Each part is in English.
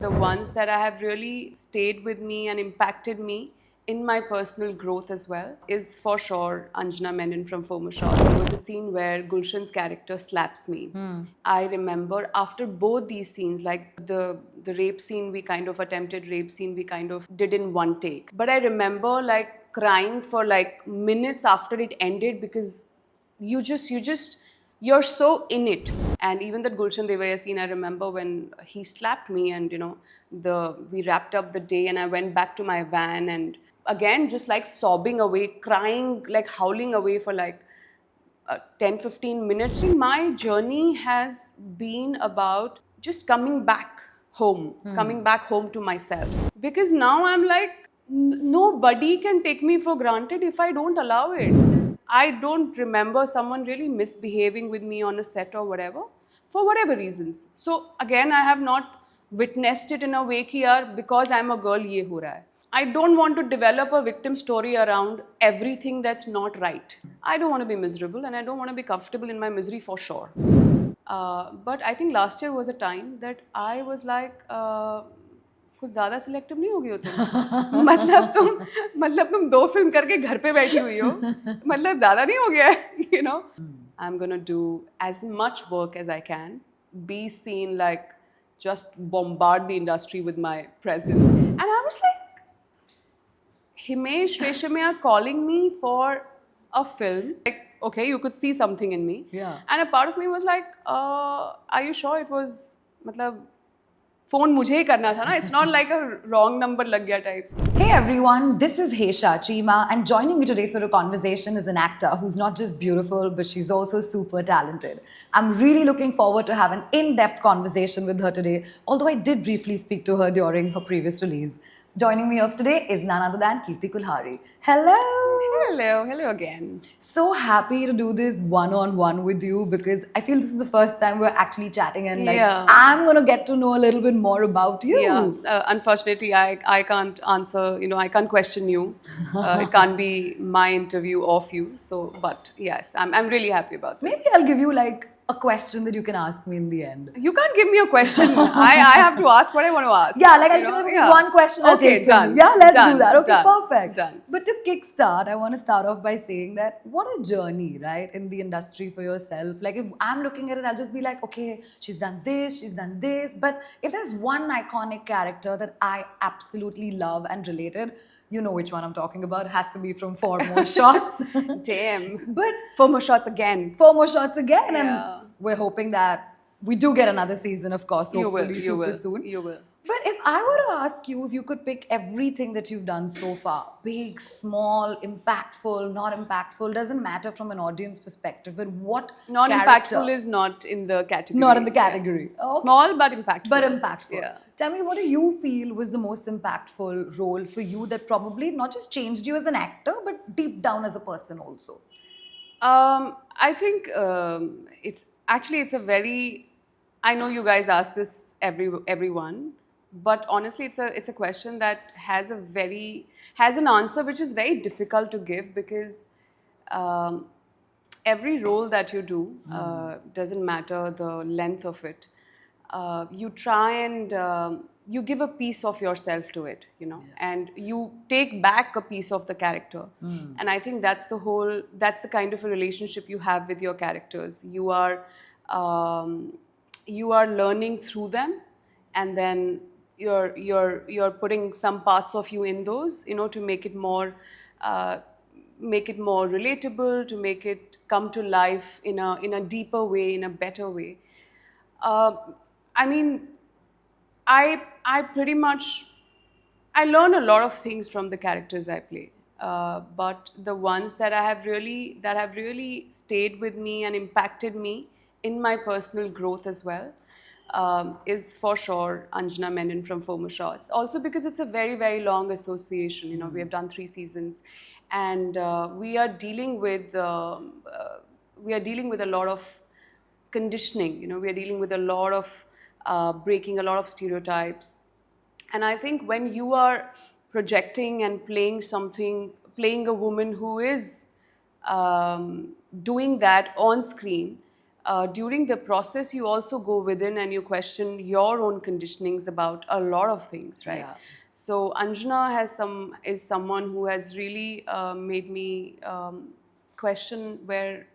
The ones that I have really stayed with me and impacted me in my personal growth as well is for sure Anjana Menon from Fomo Shots. There was a scene where Gulshan's character slaps me. I remember after both these scenes, like the rape scene, we kind of attempted rape scene, we kind of did in one take. But I remember like crying for like minutes after it ended because you're so in it. And even that Gulshan Devaya scene, I remember when he slapped me and we wrapped up the day and I went back to my van and again just like sobbing away, crying, like howling away for like 10-15 minutes. My journey has been about just coming back home, coming back home to myself. Because now I'm like, nobody can take me for granted if I don't allow it. I don't remember someone really misbehaving with me on a set or whatever, for whatever reasons. So again, I have not witnessed it in a way कि यार because I'm a girl ये हो रहा है. I don't want to develop a victim story around everything that's not right. I don't want to be miserable and I don't want to be comfortable in my misery for sure. But I think last year was a time that I was like, कुछ ज़्यादा selective नहीं हो गई हो तुम? मतलब तुम 2 film करके घर पे बैठी हुई हो, मतलब ज़्यादा नहीं हो गया है? I'm gonna do as much work as I can, be seen, like just bombard the industry with my presence. And I was like, Himesh, Reshami are calling me for a film. Like, okay, you could see something in me. Yeah. And a part of me was like, are you sure it was, मतलब, phone मुझे ही करना था ना? It's not like a wrong number लग गया types. Hey everyone, this is Hesha Chima, and joining me today for a conversation is an actor who's not just beautiful, but she's also super talented. I'm really looking forward to have an in-depth conversation with her today, although I did briefly speak to her during her previous release. Joining me off today is none other than Kirti Kulhari. Hello! Hello again. So happy to do this one-on-one with you because I feel this is the first time we're actually chatting and like Yeah. I'm gonna get to know a little bit more about you. Yeah, unfortunately, I can't answer, I can't question you. It can't be my interview of you. So, but yes, I'm really happy about this. Maybe I'll give you like a question that you can ask me in the end. You can't give me a question. I have to ask what I want to ask. Yeah, like I'll you know? give you one question I'll Okay, take from done. you. Yeah, let's Done, do that. Okay, done, perfect. Done. But to kickstart, I want to start off by saying that what a journey, right, in the industry for yourself. Like if I'm looking at it, I'll just be like, okay, she's done this, she's done this. But if there's one iconic character that I absolutely love and related, you know which one I'm talking about. It has to be from Four More Shots. Damn. But Four more shots again. Four More Shots again, Yeah. and we're hoping that we do get another season, of course, hopefully You super will. soon. You will. But if I were to ask you if you could pick everything that you've done so far, big, small, impactful, not impactful, doesn't matter from an audience perspective, but what Non-impactful character- is not in the category. Not in the category. Yeah. Okay. Small but impactful. But impactful. Yeah. Tell me, what do you feel was the most impactful role for you that probably not just changed you as an actor, but deep down as a person also? I think it's a very. I know you guys ask this everyone, but honestly, it's a question that has an answer which is very difficult to give because every role that you do doesn't matter the length of it. You try and you give a piece of yourself to it, and you take back a piece of the character. And I think that's the kind of a relationship you have with your characters. You are learning through them, and then you're putting some parts of you in those, to make it more relatable, to make it come to life in a deeper way, in a better way. I mean, I pretty much I learn a lot of things from the characters I play. But the ones that have really stayed with me and impacted me in my personal growth as well is for sure Anjana Menon from Fomo Shots. Also because it's a very, very long association. We have done 3 seasons, and we are dealing with a lot of conditioning. We are dealing with a lot of breaking a lot of stereotypes. And I think when you are projecting and playing a woman who is doing that on screen, during the process, you also go within and you question your own conditionings about a lot of things, right? Yeah. So Anjana is someone who has really made me question where,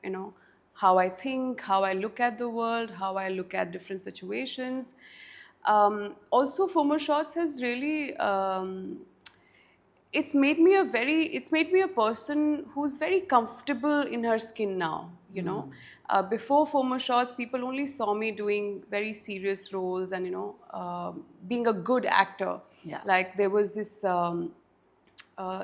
how I think, how I look at the world, how I look at different situations. Also, FOMO Shots has really it's made me a person who's very comfortable in her skin now, before FOMO Shots, people only saw me doing very serious roles and being a good actor. Yeah. Like there was this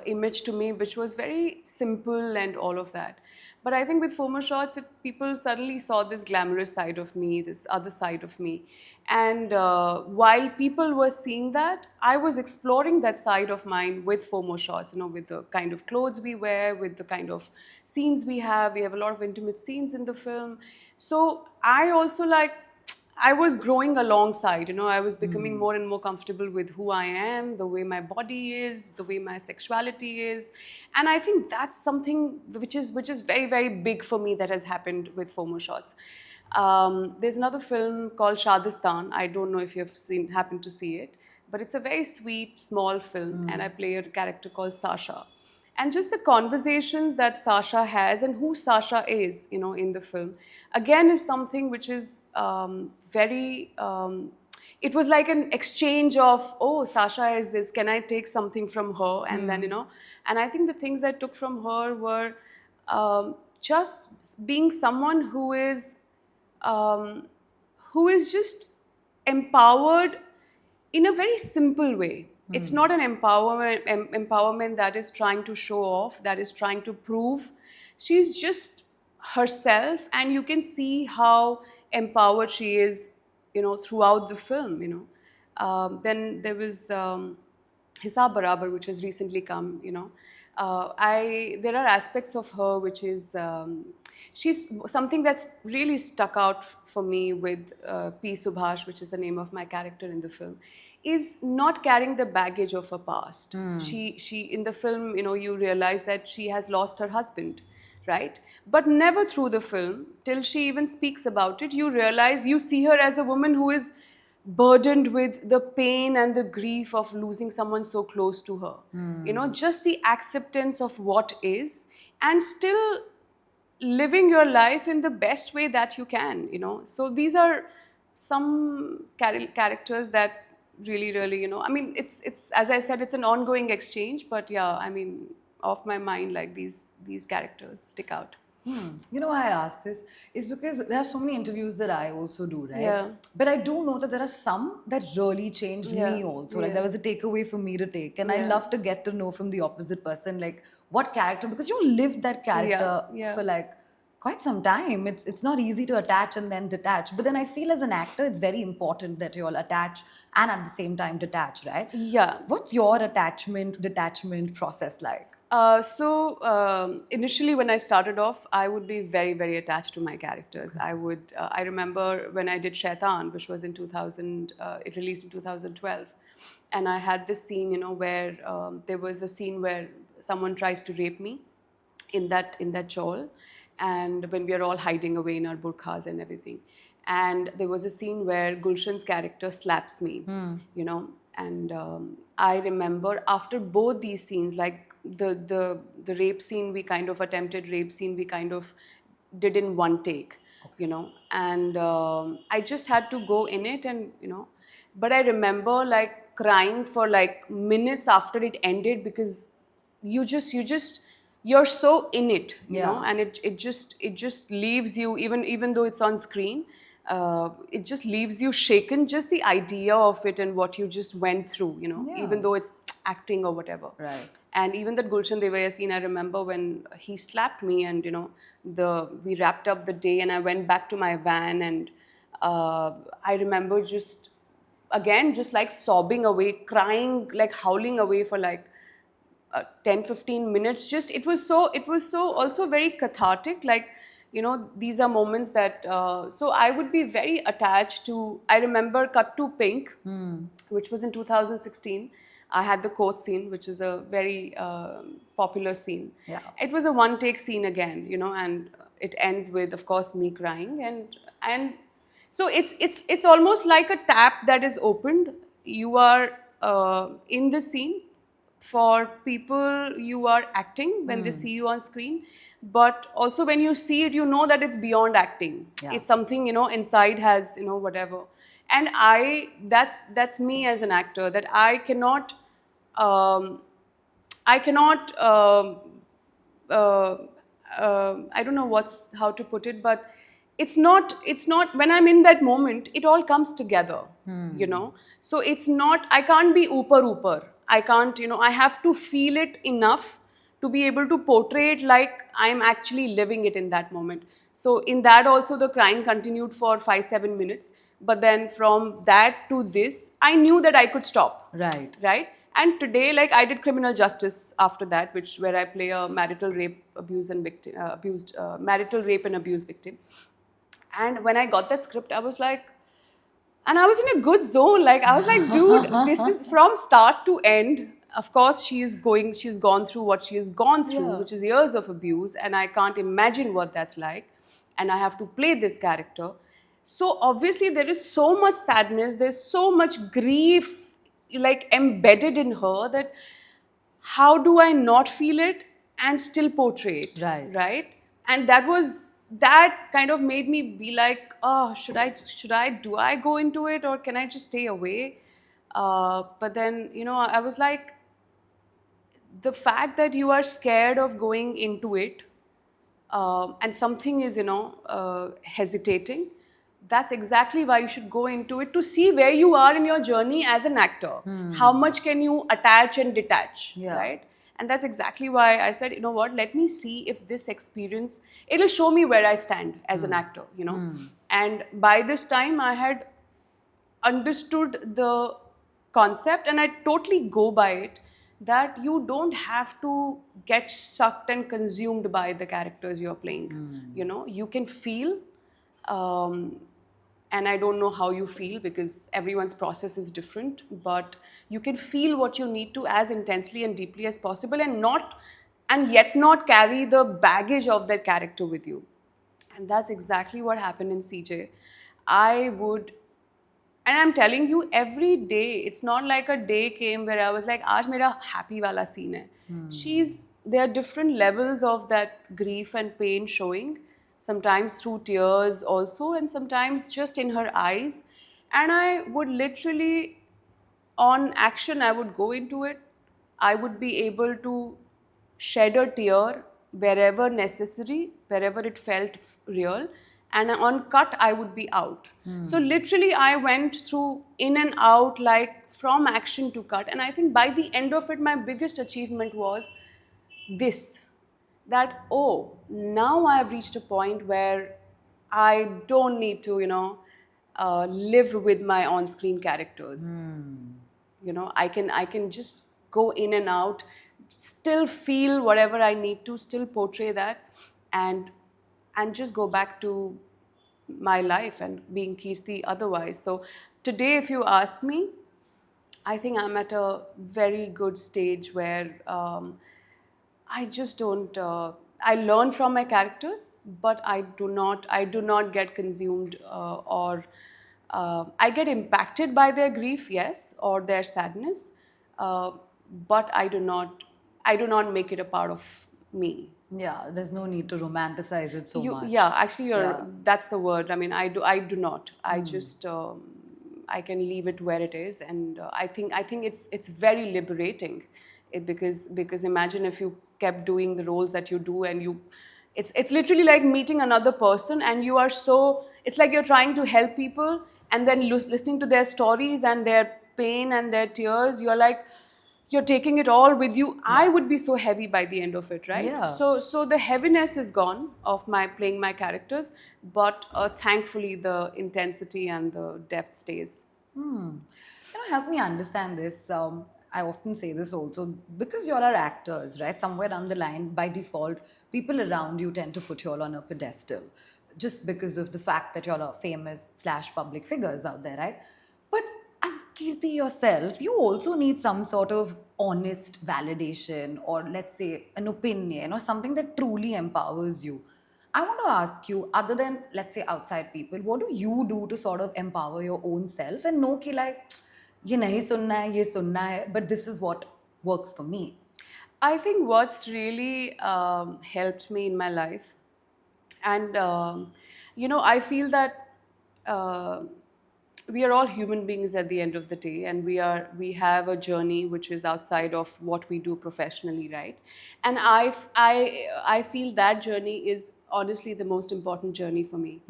image to me which was very simple and all of that. But I think with FOMO Shots, people suddenly saw this glamorous side of me, this other side of me. And while people were seeing that, I was exploring that side of mine with FOMO Shots, with the kind of clothes we wear, with the kind of scenes we have. We have a lot of intimate scenes in the film. So I also I was growing alongside, I was becoming more and more comfortable with who I am, the way my body is, the way my sexuality is. And I think that's something which is very, very big for me that has happened with FOMO Shots. There's another film called Shadistan. I don't know if you've happened to see it, but it's a very sweet, small film, and I play a character called Sasha. And just the conversations that Sasha has and who Sasha is, in the film, again, is something which is very. It was like an exchange of, oh, Sasha is this. Can I take something from her? And then, and I think the things I took from her were just being someone who is just empowered in a very simple way. It's not an empowerment that is trying to show off, that is trying to prove. She's just herself, and you can see how empowered she is, throughout the film. Then there was Hisab Barabar, which has recently come. There are aspects of her which is she's something that's really stuck out for me with P. Subhash, which is the name of my character in the film, is not carrying the baggage of her past. She in the film, you realize that she has lost her husband, right? But never through the film, till she even speaks about it, you see her as a woman who is burdened with the pain and the grief of losing someone so close to her. Just the acceptance of what is, and still living your life in the best way that you can. So these are some characters that really, I mean, it's as I said, it's an ongoing exchange, but yeah, I mean, off my mind, like these characters stick out. You know why I ask this is because there are so many interviews that I also do, right? Yeah. But I do know that there are some that really changed me also. Like there was a takeaway for me to take, and I love to get to know from the opposite person, like what character, because you lived that character for like quite some time. It's not easy to attach and then detach. But then I feel as an actor, it's very important that you all attach and at the same time detach, right? Yeah. What's your detachment process like? Initially when I started off, I would be very, very attached to my characters. I remember when I did Shaitan, which was in 2000, it released in 2012. And I had this scene, where there was a scene where someone tries to rape me in that chawl. And when we are all hiding away in our burqas and everything. And there was a scene where Gulshan's character slaps me, and I remember after both these scenes, like the rape scene, we kind of attempted rape scene, we kind of did in one take, and I just had to go in it and, but I remember like crying for like minutes after it ended, because you're so in it, and it just leaves you, even though it's on screen, it just leaves you shaken, just the idea of it and what you just went through, even though it's acting or whatever. Right. And even that Gulshan Devaya scene, I remember when he slapped me, and we wrapped up the day, and I went back to my van, and I remember just like sobbing away, crying, like howling away for like 10-15 minutes. Just it was so also very cathartic, like these are moments that so I would be very attached to. I remember Cut to Pink, which was in 2016. I had the court scene, which is a very popular scene. Yeah. It was a one take scene again, and it ends with, of course, me crying, and so it's almost like a tap that is opened. You are in the scene. For people, you are acting when they see you on screen, but also when you see it, you know that it's beyond acting. Yeah. It's something, inside has, whatever. And that's me as an actor, that um, I cannot I don't know how to put it, but it's not when I'm in that moment, it all comes together, so it's not, I can't be ooper, I can't, I have to feel it enough to be able to portray it like I'm actually living it in that moment. So in that also, the crying continued for 5-7 minutes, but then from that to this, I knew that I could stop. Right. And today, like, I did Criminal Justice after that, where I play a marital rape abuse and victim abused marital rape and abuse victim. And when I got that script, I was like, and I was in a good zone. Like, I was like, dude, this is from start to end. Of course, she's gone through what she has gone through, Yeah. which is years of abuse, and I can't imagine what that's like. And I have to play this character. So obviously, there is so much sadness, there's so much grief, like, embedded in her, that how do I not feel it and still portray it? Right. Right? And that kind of made me be like, oh, do I go into it, or can I just stay away? But then, I was like, the fact that you are scared of going into it, and something is, hesitating, that's exactly why you should go into it, to see where you are in your journey as an actor. How much can you attach and detach, Yeah. right? And that's exactly why I said, you know what, let me see if this experience, it'll show me where I stand as an actor, And by this time, I had understood the concept, and I totally go by it, that you don't have to get sucked and consumed by the characters you're playing. You can feel, and I don't know how you feel, because everyone's process is different, but you can feel what you need to as intensely and deeply as possible, and yet not carry the baggage of that character with you. And that's exactly what happened in CJ. And I'm telling you, every day, it's not like a day came where I was like, aaj mera happy wala scene hai. There are different levels of that grief and pain showing, sometimes through tears also, and sometimes just in her eyes. And I would literally, on action, I would go into it. I would be able to shed a tear wherever necessary, wherever it felt real. And on cut, I would be out. So literally, I went through in and out, like from action to cut. And I think by the end of it, my biggest achievement was this, that, oh, now I've reached a point where I don't need to, live with my on-screen characters. I can just go in and out, still feel whatever I need to, still portray that, and just go back to my life and being Kirti otherwise. So today, if you ask me, I think I'm at a very good stage where I just don't. I learn from my characters, but I do not get consumed, or I get impacted by their grief, yes, or their sadness, but I do not make it a part of me. Yeah, there's no need to romanticize it so much. Yeah, actually, Yeah. that's the word. I mean, I do not. I just I can leave it where it is, and I think it's very liberating, because imagine if you kept doing the roles that you do, and it's literally like meeting another person, and you are so, it's like you're trying to help people, and then listening to their stories and their pain and their tears, you're like, you're taking it all with you. I would be so heavy by the end of it, right? Yeah. So the heaviness is gone of my playing my characters, but thankfully the intensity and the depth stays. Help me understand this. I often say this also, because you all are actors, right? Somewhere down the line, by default, people around you tend to put you all on a pedestal, just because of the fact that you all are famous / public figures out there, right? But as Kirti yourself, you also need some sort of honest validation, or let's say an opinion, or something that truly empowers you. I want to ask you, other than, let's say, outside people, what do you do to sort of empower your own self and know कि like, ये नहीं सुनना है, ये सुनना है, but this is what works for me? I think what's really helped me in my life, and I feel that uh, we are all human beings at the end of the day, and we have a journey which is outside of what we do professionally, right? And I feel that journey is honestly the most important journey for me.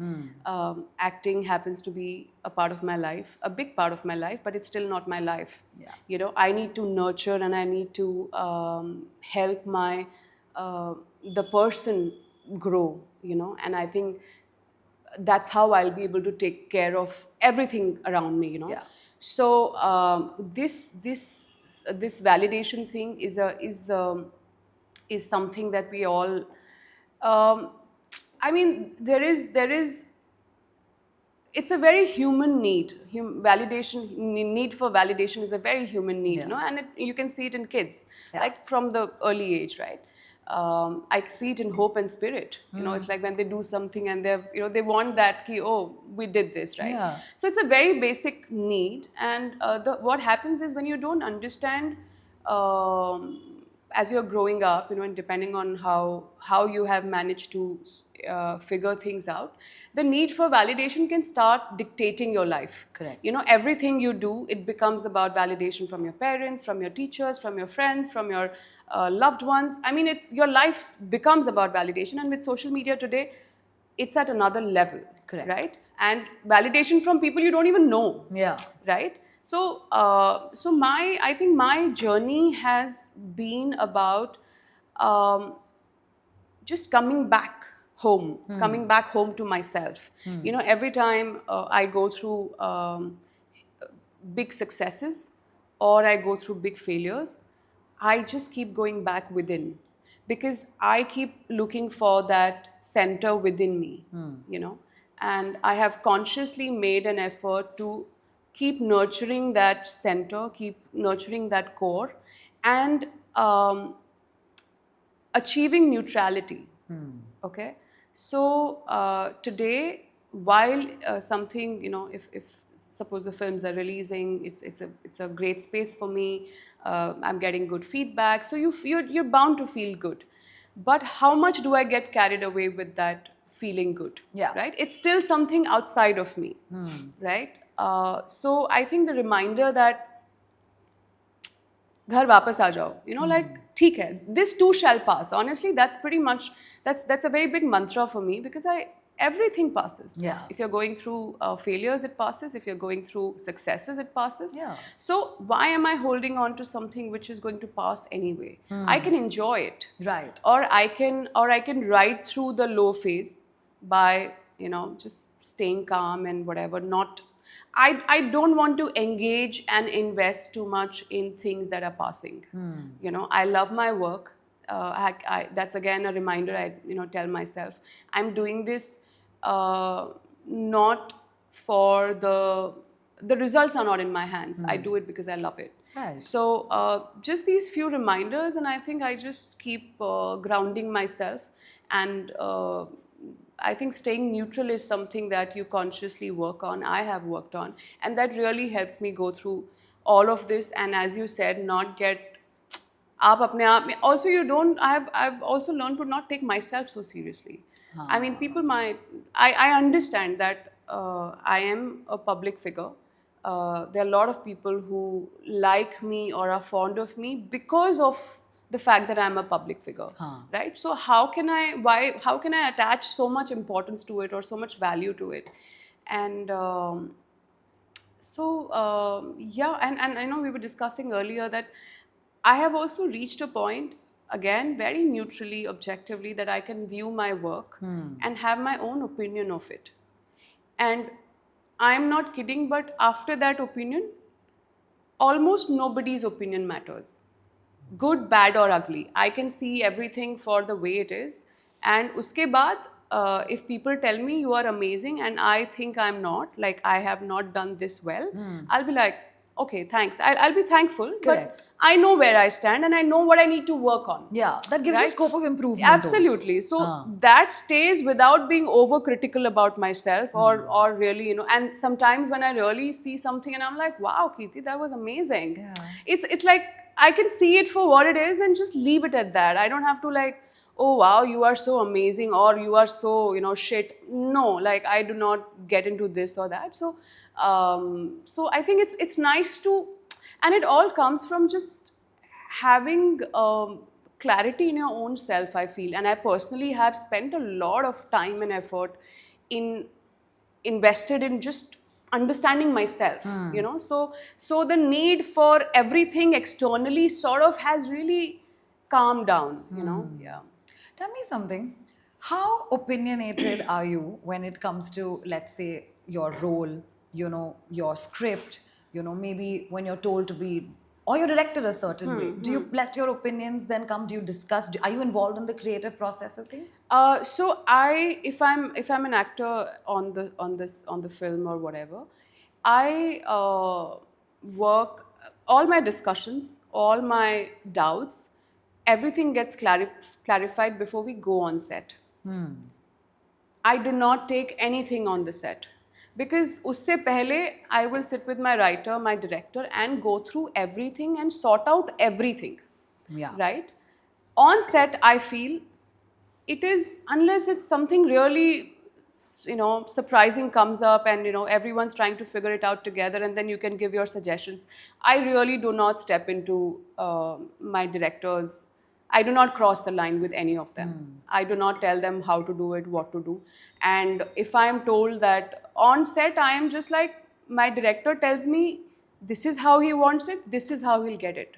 Acting happens to be a part of my life, a big part of my life, but it's still not my life. Yeah. I need to nurture, and I need to help my the person grow. And I think that's how I'll be able to take care of everything around me. Yeah. So this validation thing is something that we all. I mean, there is. It's a very human need. Validation need for validation is a very human need, Yeah. and you can see it in kids, Yeah. like from the early age, right? I see it in Hope and Spirit. It's like when they do something and they want that ki, oh, we did this, right? Yeah. So it's a very basic need, and what happens is when you don't understand. As you're growing up, and depending on how you have managed to figure things out, the need for validation can start dictating your life. Correct. Everything you do, it becomes about validation from your parents, from your teachers, from your friends, from your loved ones. I mean, your life becomes about validation, and with social media today, it's at another level. Correct. Right? And validation from people you don't even know. Yeah. Right? So, I think my journey has been about just coming back home to myself. Every time I go through big successes or I go through big failures, I just keep going back within, because I keep looking for that center within me, and I have consciously made an effort to keep nurturing that center, keep nurturing that core, and achieving neutrality. Okay, so today, while something, if suppose the films are releasing, it's a great space for me. I'm getting good feedback, so you're bound to feel good. But how much do I get carried away with that feeling good? Yeah. Right? It's still something outside of me, right? So I think the reminder that घर वापस आ जाओ, like ठीक है, this too shall pass. Honestly, that's pretty much that's a very big mantra for me, because everything passes. Yeah. If you're going through failures, it passes. If you're going through successes, it passes. Yeah. So why am I holding on to something which is going to pass anyway? I can enjoy it. Right. Or I can ride through the low phase by just staying calm and whatever. I don't want to engage and invest too much in things that are passing. I love my work. That's again a reminder I tell myself. I'm doing this not for the results are not in my hands. I do it because I love it. Right. So just these few reminders, and I think I just keep grounding myself, and I think staying neutral is something that you consciously work on. I have worked on, and that really helps me go through all of this. And as you said, not get आप अपने आप में. Also, you don't. I've also learned to not take myself so seriously. I mean, people might. I understand that I am a public figure. There are a lot of people who like me or are fond of me because of the fact that I'm a public figure, right? So how can I attach so much importance to it or so much value to it? And yeah, and I know we were discussing earlier that I have also reached a point, again, very neutrally, objectively, that I can view my work and have my own opinion of it. And I'm not kidding, but after that opinion, almost nobody's opinion matters. Good, bad or ugly. I can see everything for the way it is. And uske baad, if people tell me you are amazing and I think I'm not, like I have not done this well, I'll be like, okay, thanks. I'll be thankful. Correct. But I know where I stand and I know what I need to work on. Yeah, that gives you Right? scope of improvement. Absolutely. So that stays without being overcritical about myself or really, you know, and sometimes when I really see something and I'm like, wow, Kirti, that was amazing. Yeah. It's like I can see it for what it is and just leave it at that. I don't have to like, oh wow, you are so amazing or you are so, you know, shit. No, like I do not get into this or that. So so I think it's nice to, and it all comes from just having clarity in your own self, I feel. And I personally have spent a lot of time and effort in invested in just understanding myself, you know. So the need for everything externally sort of has really calmed down, you know. Yeah. Tell me something. How opinionated are you when it comes to, let's say, your role, you know, your script, you know, maybe when you're told to be, or you're directed a certain way? Do you let your opinions then come? Do you discuss? Are you involved in the creative process of things? So if I'm an actor on the film or whatever, I work all my discussions, all my doubts, everything gets clarified before we go on set. I do not take anything on the set because usse pehle I will sit with my writer, my director, and go through everything and sort out everything. Yeah. Right? On set, I feel it is, unless it's something really, you know, surprising comes up and, you know, everyone's trying to figure it out together and then you can give your suggestions. I really do not step into my directors. I do not cross the line with any of them. I do not tell them how to do it, what to do. And if I'm told that on set, I am just like, my director tells me, this is how he wants it, this is how he'll get it.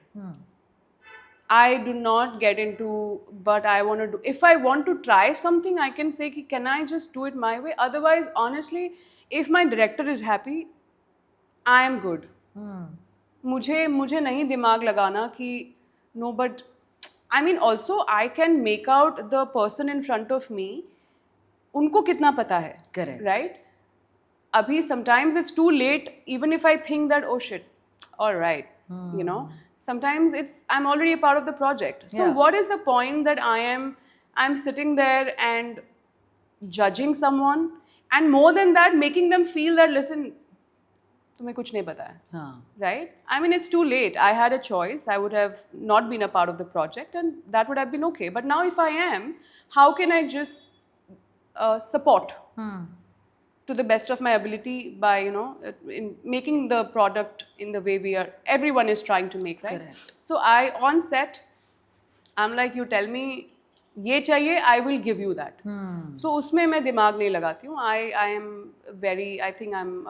I do not get into, but I want to do. If I want to try something, I can say, can I just do it my way? Otherwise, honestly, if my director is happy, I am good. मुझे नहीं दिमाग लगाना कि no, but I mean also I can make out the person in front of me. उनको कितना पता है? Correct. Right? Abhi, sometimes it's too late, even if I think that, oh shit, all right, you know. Sometimes I'm already a part of the project. So Yeah. what is the point that I'm sitting there and judging someone, and more than that, making them feel that, listen, तुम्हें कुछ नहीं पता है. Right? I mean, it's too late. I had a choice. I would have not been a part of the project and that would have been okay. But now if I am, how can I just support to the best of my ability by, you know, in making the product in the way everyone is trying to make, right? Correct. So on set, I'm like, you tell me, ये चाहिए, I will give you that. So उसमें मैं दिमाग नहीं लगाती हूँ. I am very, I think I'm,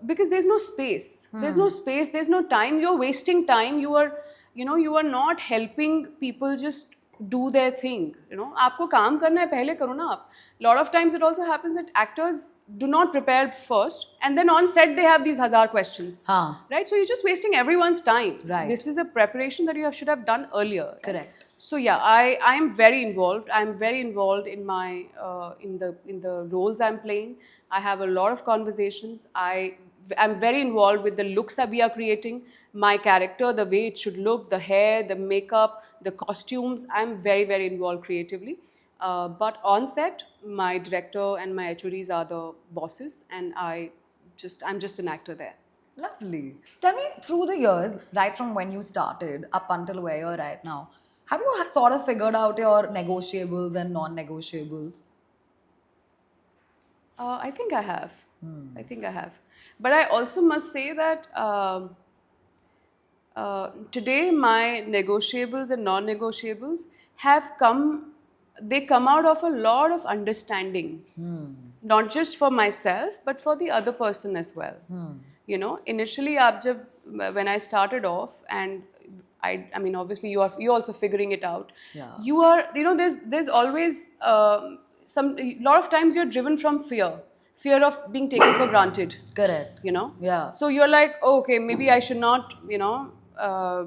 because there's no space. There's no space, there's no time. You're wasting time. You are not helping people just do their thing. You know, आपको काम करना है, पहले करो ना आप. Lot of times it also happens that actors do not prepare first and then on set they have these hazar questions. Right? So you're just wasting everyone's time. Right. This is a preparation that you should have done earlier. Correct. So yeah, I am very involved. I'm very involved in my in the roles I'm playing. I have a lot of conversations. I'm very involved with the looks that we are creating, my character, the way it should look, the hair, the makeup, the costumes. I'm very, very involved creatively. But on set, my director and my HODs are the bosses, and I'm just an actor there. Lovely. Tell me, through the years, right from when you started up until where you're right now, have you sort of figured out your negotiables and non-negotiables? I think I have. I think I have. But I also must say that today my negotiables and non-negotiables they come out of a lot of understanding. Not just for myself, but for the other person as well. You know, initially, when I started off, and I mean, obviously, you're also figuring it out. Yeah. There's always a lot of times you're driven from fear of being taken for granted. Correct. You know. Yeah. So you're like, oh, okay, maybe I should not. You know,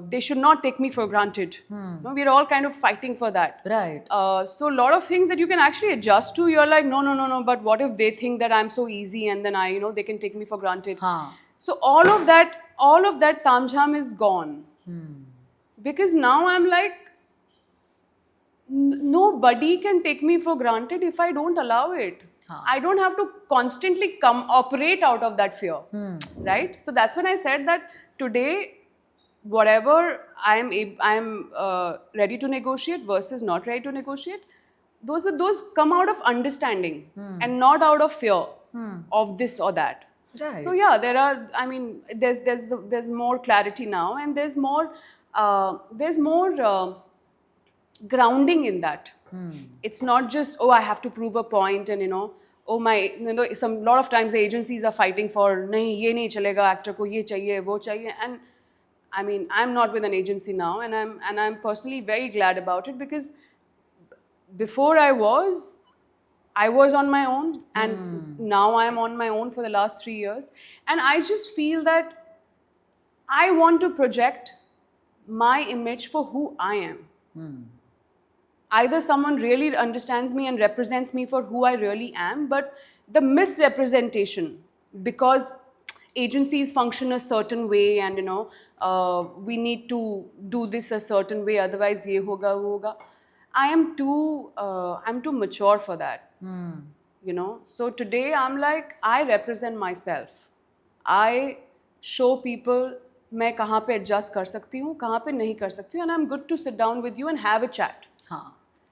they should not take me for granted. No, we're all kind of fighting for that. Right. So a lot of things that you can actually adjust to, you're like, no. But what if they think that I'm so easy and then they can take me for granted? Huh. So all of that all of that tamjham is gone. Because now I'm like, nobody can take me for granted if I don't allow it. I don't have to constantly operate out of that fear, right? So that's when I said that today, whatever I'm ready to negotiate versus not ready to negotiate, those come out of understanding and not out of fear of this or that. Right. So yeah, there's more clarity now, and there's more grounding in that. It's not just, oh, I have to prove a point, and oh my, some lot of times the agencies are fighting for, nahi ye nahi chalega, actor ko ye chahiye, wo chahiye. And I mean, I'm not with an agency now, and I'm personally very glad about it, because before I was on my own, and now I'm on my own for the last 3 years, and I just feel that I want to project my image for who I am. Either someone really understands me and represents me for who I really am, but the misrepresentation, because agencies function a certain way, and we need to do this a certain way, otherwise ye hoga wo hoga. I'm too mature for that. So today I'm like, I represent myself. I show people मैं कहाँ पे adjust कर सकती हूँ, कहाँ पे नहीं कर सकती हूँ, and I'm good to sit down with you and have a chat.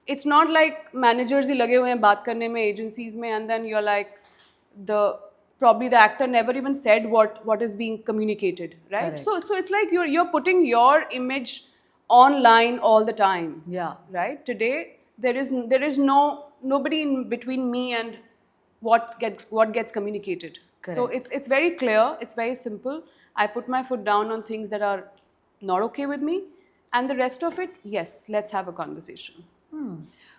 It's not like managers ही लगे हुए हैं बात करने में agencies में, and then you're like, probably the actor never even said what is being communicated, right? Correct. So it's like you're putting your image online all the time. Yeah. Right? Today there is nobody in between me and what gets communicated. Correct. So it's very clear, it's very simple. I put my foot down on things that are not okay with me, and the rest of it, yes, let's have a conversation.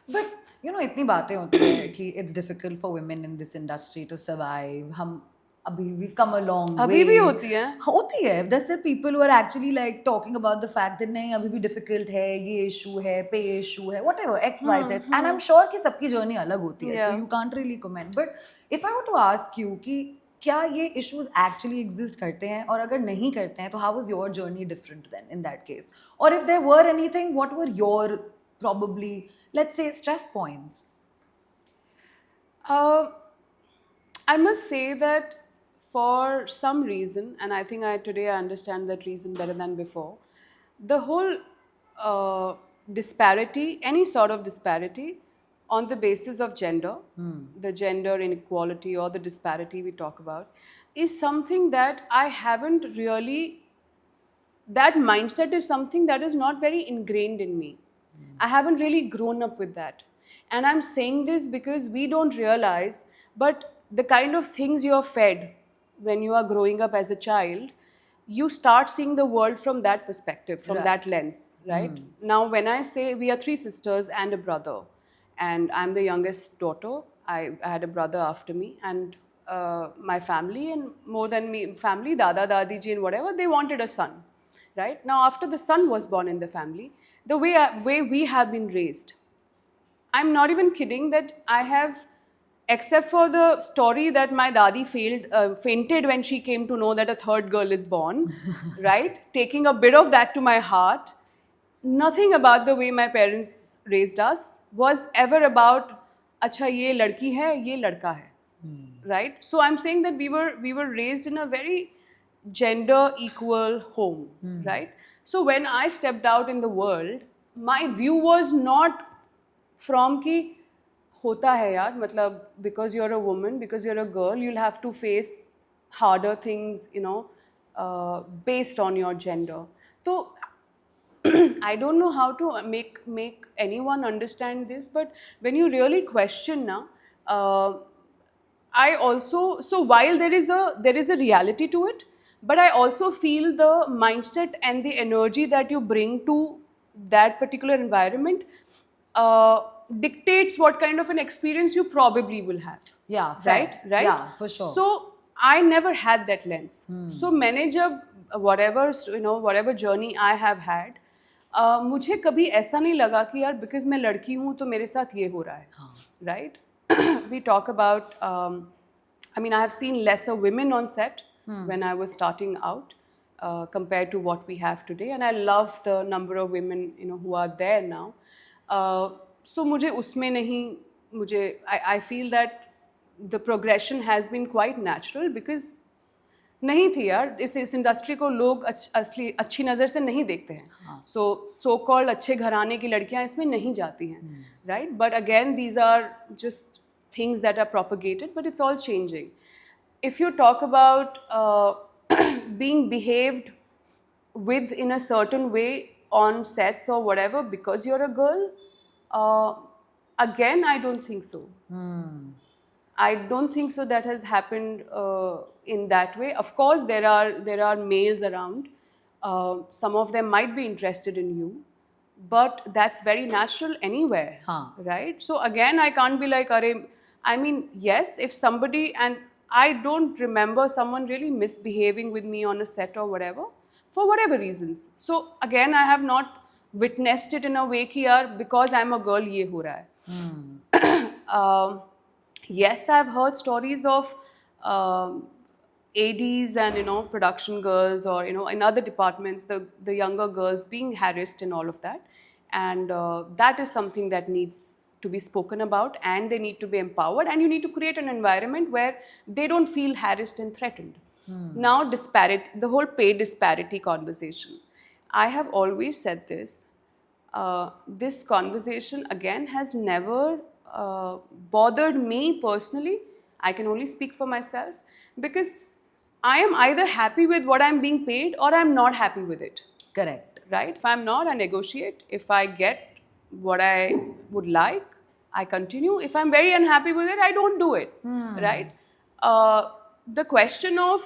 But इतनी बातें होती है कि it's difficult for women in this industry to survive. हम अभी we've come a long way. अभी भी होती है. होती है. There's the people who are actually like talking about the fact that नहीं अभी भी difficult है, ये issue है, pay issue है, whatever, X, Y, Z. And I'm sure कि सबकी journey अलग होती है. So you can't really comment. But if I were to ask you कि क्या ये issues actually exist करते हैं, और अगर नहीं करते हैं तो how was your journey different then in that case? Or if there were anything, what were your probably, let's say, stress points? I must say that for some reason, and I think today I understand that reason better than before, the whole disparity, any sort of disparity on the basis of gender, the gender inequality or the disparity we talk about, is something that I haven't really, that mindset is something that is not very ingrained in me. I haven't really grown up with that. And I'm saying this because we don't realize, but the kind of things you're fed when you are growing up as a child, you start seeing the world from that perspective, from that lens, right? Now, when I say we are 3 sisters and a brother, and I'm the youngest daughter, I had a brother after me, and my family, and more than me, family, Dada, Dadi ji and whatever, they wanted a son, right? Now, after the son was born in the family, the way we have been raised, I'm not even kidding that I have, except for the story that my dadi fainted when she came to know that a third girl is born, right? Taking a bit of that to my heart, nothing about the way my parents raised us was ever about, acha ye ladki hai, ye ladka hai, right? So I'm saying that we were raised in a very gender equal home, right? So when I stepped out in the world, my view was not from ki hota hai yaar, matlab because you're a woman, because you're a girl, you'll have to face harder things, based on your gender. So I don't know how to make anyone understand this, but when you really question now, I also, so while there is a reality to it, but I also feel the mindset and the energy that you bring to that particular environment dictates what kind of an experience you probably will have. Yeah, fair. Right? Yeah, for sure. So I never had that lens. So मैंने जब whatever journey I have had, मुझे कभी ऐसा नहीं लगा कि यार because मैं लड़की हूँ तो मेरे साथ ये हो रहा है, right? We talk about, I mean, I have seen lesser women on set when I was starting out. compared to what we have today, and I love the number of women who are there now. So मुझे उसमें नहीं, मुझे I feel that the progression has been quite natural because नहीं थी यार, इस industry को लोग अच्छी नज़र से नहीं देखते हैं. सो कॉल्ड अच्छे घराने की लड़कियां इसमें नहीं जाती हैं, right? But again these are just things that are propagated, but it's all changing. If you talk about being behaved with in a certain way on sets or whatever because you're a girl, again I don't think so. I don't think so that has happened in that way. Of course, there are males around. Some of them might be interested in you, but that's very natural anywhere, right? So again, I can't be like, I mean, yes, if somebody, and I don't remember someone really misbehaving with me on a set or whatever, for whatever reasons. So again, I have not witnessed it in a way कि यार because I'm a girl ये हो रहा है. Yes, I've heard stories of ADs and production girls or in other departments, the younger girls being harassed and all of that, and that is something that needs to be spoken about, and they need to be empowered, and you need to create an environment where they don't feel harassed and threatened. Now, the whole pay disparity conversation. I have always said this. This conversation again has never bothered me personally. I can only speak for myself because I am either happy with what I'm being paid or I'm not happy with it. Correct. Right? If I'm not, I negotiate. If I get what I would like, I continue. If I'm very unhappy with it, I don't do it. Right? The question of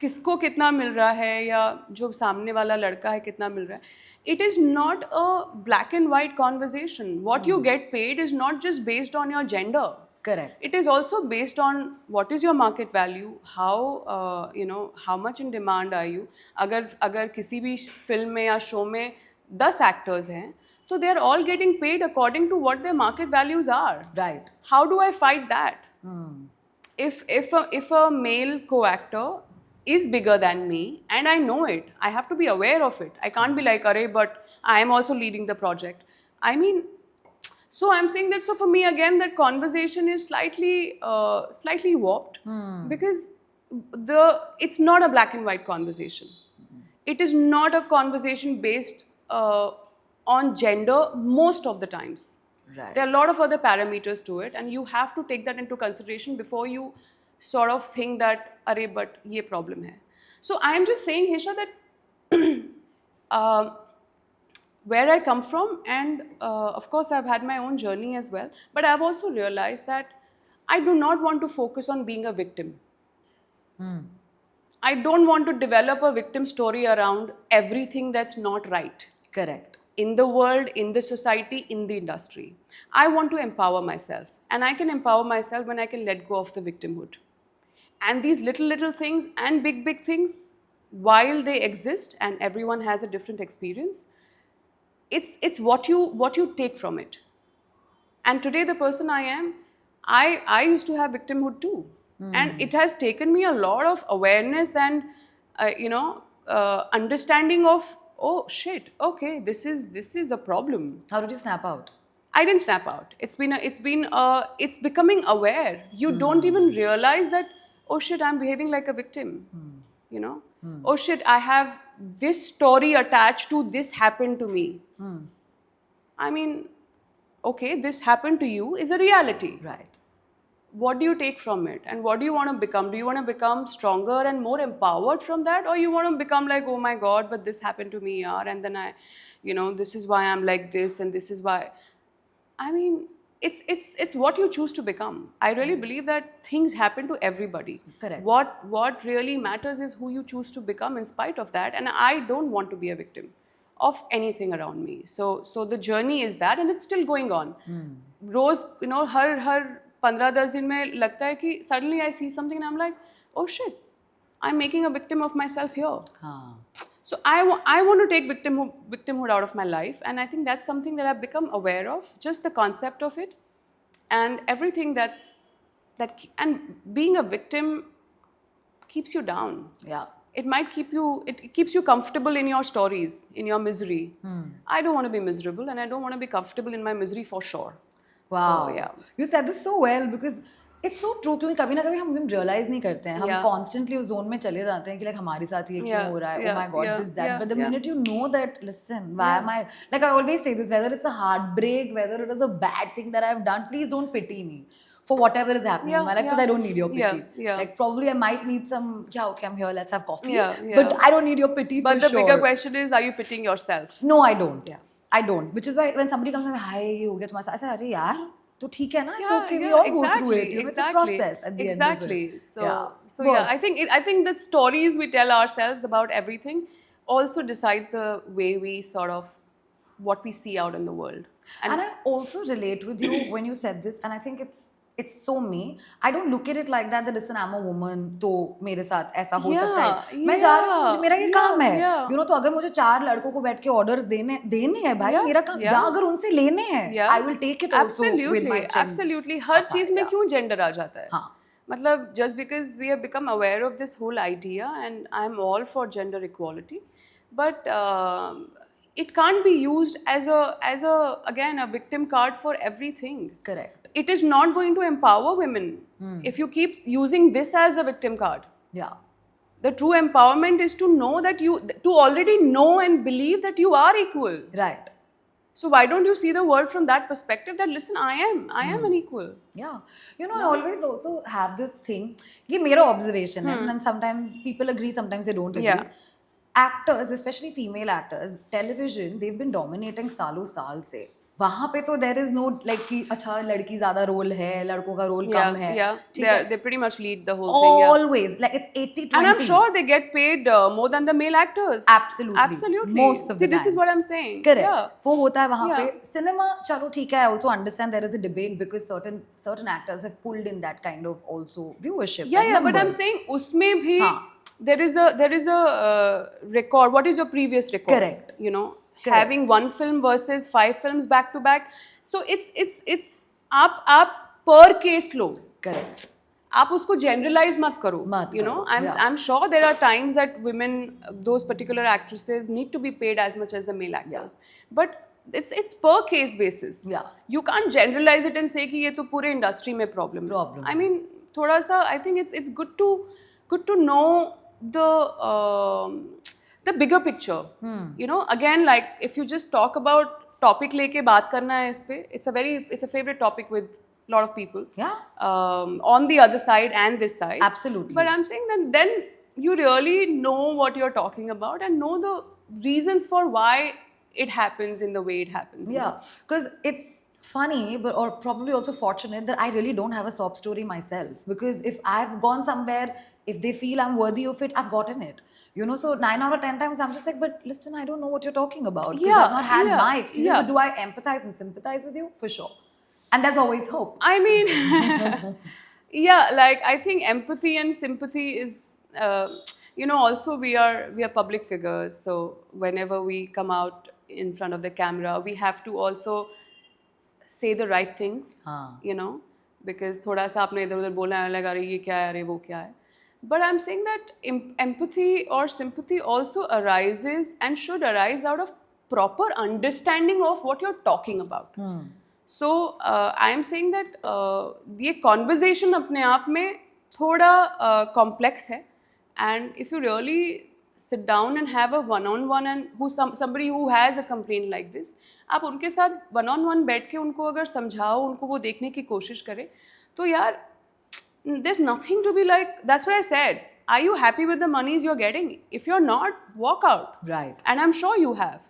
किसको कितना मिल रहा है या जो सामने वाला लड़का है कितना मिल रहा है, it is not a black and white conversation. What you get paid is not just based on your gender. Correct. It is also based on what is your market value, how how much in demand are you. अगर किसी भी film में या show में 10 actors हैं, तो they are all getting paid according to what their market values are. Right. How do I fight that? If a male co-actor is bigger than me and I know it, I have to be aware of it. I can't be like, but I am also leading the project. I mean, so I'm saying that, so for me again, that conversation is slightly warped because it's not a black and white conversation. It is not a conversation based on gender most of the times. Right. There are a lot of other parameters to it, and you have to take that into consideration before you sort of think that, but ye problem hai. So I am just saying, Hesha, that where I come from, and of course I've had my own journey as well, but I've also realized that I do not want to focus on being a victim. I don't want to develop a victim story around everything that's not right. Correct. In the world, in the society, in the industry. I want to empower myself, and I can empower myself when I can let go of the victimhood. And these little things and big things, while they exist and everyone has a different experience, it's what you take from it. And today the person I am, I used to have victimhood too. And it has taken me a lot of awareness and understanding of, oh shit, okay, this is a problem. How did you snap out? I didn't snap out. It's becoming aware. You don't even realize that, oh shit, I'm behaving like a victim. Oh shit, I have this story attached to this happened to me. I mean, okay, this happened to you is a reality. Right. What do you take from it? And what do you want to become? Do you want to become stronger and more empowered from that? Or you want to become like, oh my God, but this happened to me, yaar, and then this is why I'm like this, and this is why. I mean, it's what you choose to become. I really believe that things happen to everybody. Correct. What really matters is who you choose to become in spite of that. And I don't want to be a victim of anything around me. So the journey is that, and it's still going on. Rose, har 15-10 दिन में लगता है कि suddenly I see something and I'm like, oh shit, I'm making a victim of myself here. So I want to take victimhood out of my life, and I think that's something that I've become aware of, just the concept of it, and everything and being a victim keeps you down. Yeah. it might keep you, it keeps you comfortable in your stories, in your misery. I don't want to be miserable, and I don't want to be comfortable in my misery for sure. Wow. So yeah. You said this so well because it's so true. क्योंकि कभी ना कभी हम realise नहीं करते हैं, हम Yeah. Constantly उस जोन में चले जाते हैं कि लाइक हमारे साथ ये क्यों Yeah, हो रहा है, yeah, oh my god, yeah, this that, yeah, but the yeah. minute you know that, listen, why am I, like I always say this, whether it's a heartbreak, whether it is a bad thing that I've done, please don't pity me for whatever is happening in my life, because I don't need your pity. Yeah. Like probably I might need some, yeah, okay, I'm here, let's have coffee, Yeah. but I don't need your pity But for the sure. bigger question is, are you pitying yourself? No, I don't. Yeah. I don't. Which is why when somebody comes and hi, ये हो गया तुम्हारे साथ, I say, अरे यार, तो ठीक है ना, it's Yeah, okay, we yeah, all go through it. You know, it's a exactly, process at the exactly. end of it. So, yeah. so yeah, I think the stories we tell ourselves about everything also decides the way we sort of, what we see out in the world. And I also relate with you when you said this, and I think it's so me. I don't look at it like that. That listen, I'm a woman, तो मेरे साथ ऐसा हो सकता है. मैं जा रही हूँ, मुझे मेरा ये काम है. You know, तो अगर मुझे 4 लड़कों को बैठ के orders देने हैं भाई, मेरा काम, या अगर उनसे लेने हैं, I will take it also with my chin. Absolutely. हर चीज में क्यों gender आ जाता है? हाँ. मतलब just because we have become aware of this whole idea, and I'm all for gender equality, but it can't be used as a again a victim card for everything. Correct. It is not going to empower women if you keep using this as the victim card. Yeah. The true empowerment is to know that to already know and believe that you are equal. Right. So why don't you see the world from that perspective, that listen, I am an equal. Yeah. You know, I always also have this thing, ये मेरा observation है, and sometimes people agree, sometimes they don't agree. Yeah. Actors, especially female actors, television, they've been dominating सालों साल से. वहाँ पे तो there is no like कि अच्छा लड़की ज़्यादा रोल है, लड़कों का रोल कम है. Yeah, they pretty much lead the whole thing. Yeah. Always, like it's 80-20. And I'm sure they get paid more than the male actors. Absolutely. Most of the See, this is times. what I'm saying. Correct. Yeah. वो होता है वहाँ Yeah. पे. Cinema, चलो ठीक है. I also understand there is a debate because certain actors have pulled in that kind of also viewership. Yeah, and yeah. But I'm numbers. saying उसमें भी हाँ. there is a record. What is your previous record? Correct. You know, Correct. having one film versus 5 films back to back. So it's आप per case लो. Correct. आप उसको generalize मत करो. You know, I'm sure there are times that women, those particular actresses, need to be paid as much as the male actors. But it's per case basis. Yeah. You can't generalize it and say कि ये तो पूरे industry में problem है. I mean, थोड़ा सा, I think it's good to know the bigger picture. You know, again, like if you just talk about topic लेके बात करना है इस पे, it's a favorite topic with a lot of people. Yeah. On the other side and this side. Absolutely. But I'm saying that then you really know what you're talking about and know the reasons for why it happens in the way it happens. Yeah, because it's funny, but or probably also fortunate that I really don't have a sob story myself. Because if I've gone somewhere, if they feel I'm worthy of it, I've gotten it. You know, so 9 out of 10 times I'm just like, but listen, I don't know what you're talking about. Because I've not had my experience. But do I empathize and sympathize with you? For sure. And there's always hope. I mean, yeah, like I think empathy and sympathy is, you know, also we are public figures. So whenever we come out in front of the camera, we have to also say the right things, you know, because thoda sa aapne idhar udhar bola hai, like, अरे ये क्या है, अरे वो क्या है. But I'm saying that empathy or sympathy also arises and should arise out of proper understanding of what you're talking about. So I'm saying that ये conversation अपने आप में थोड़ा complex है, and if you really sit down and have a one-on-one and somebody who has a complaint like this, आप उनके साथ one-on-one बैठ के उनको अगर समझाओ, उनको वो देखने की कोशिश करें, तो यार there's nothing to be like. That's what I said. Are you happy with the monies you're getting? If you're not, walk out. Right. And I'm sure you have.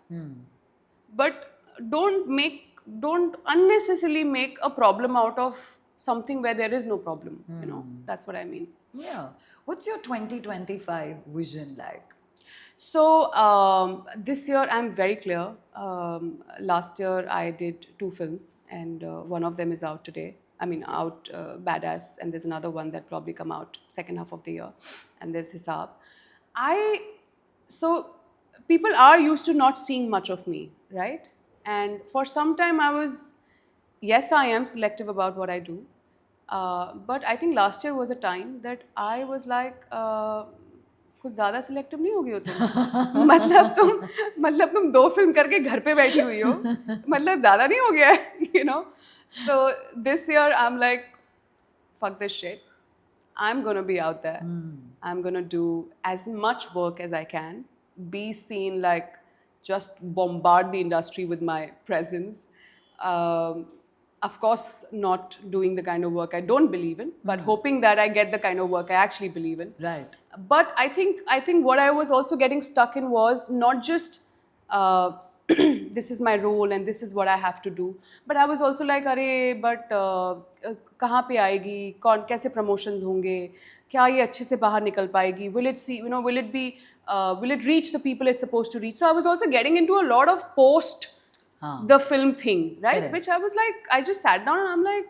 But don't unnecessarily make a problem out of something where there is no problem. You know, that's what I mean. Yeah. What's your 2025 vision like? So this year I'm very clear. Last year I did 2 films, and one of them is out today. I mean, out Badass, and there's another one that probably come out second half of the year, and there's Hisab. So people are used to not seeing much of me, right? And for some time yes, I am selective about what I do. But I think last year was a time that I was like, कुछ ज़्यादा selective नहीं हो गई हो तुम? मतलब तुम 2 film करके घर पे बैठी हुई हो, मतलब ज़्यादा नहीं हो गया है, you know? So this year I'm like, fuck this shit. I'm gonna be out there. I'm gonna do as much work as I can, be seen, like just bombard the industry with my presence. Of course, not doing the kind of work I don't believe in, but hoping that I get the kind of work I actually believe in. Right. But I think what I was also getting stuck in was not just this is my role and this is what I have to do, but I was also like, अरे but कहाँ पे आएगी, कौन कैसे promotions होंगे, क्या ये अच्छे से बाहर निकल पाएगी, will it see, will it reach the people it's supposed to reach? So I was also getting into a lot of post the film thing, right? Correct. Which I was like, I just sat down and I'm like,